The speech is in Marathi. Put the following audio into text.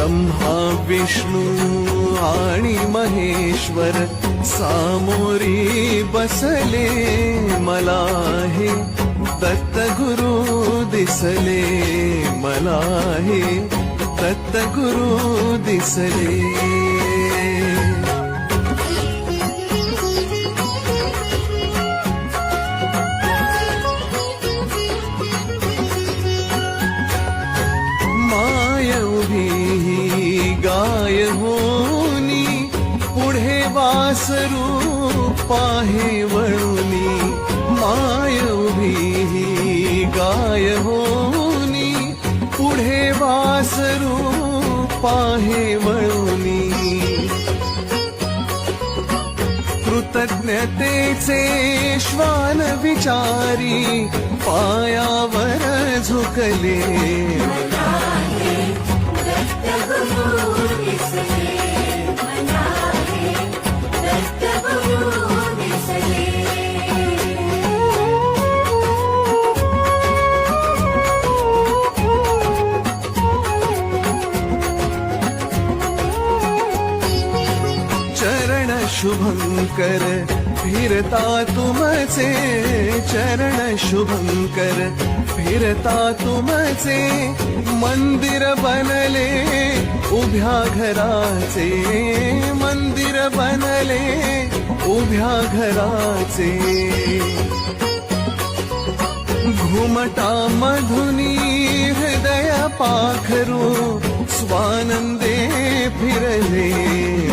ब्रह्मा विष्णू आणि महेश्वर सामोरी बसले मला हे दत्त गुरु दिसले मला हे दत्त गुरु दिसले गाय होनी पुढे वासरू पाहे वळुनी माय उभी गाय होनी पुढे वासरू पाहे वळुनी कृतज्ञतेचे श्वान विचारी पायावर झुकले चरण शुभंकर फिरता तुमचे चरण शुभंकर फिरता तुमचे मंदिर बनले उभ्या घराचे मंदिर बनले उभ्या घराचे घुमटा मधुनी हृदय पाखरू स्वानंदे फिरले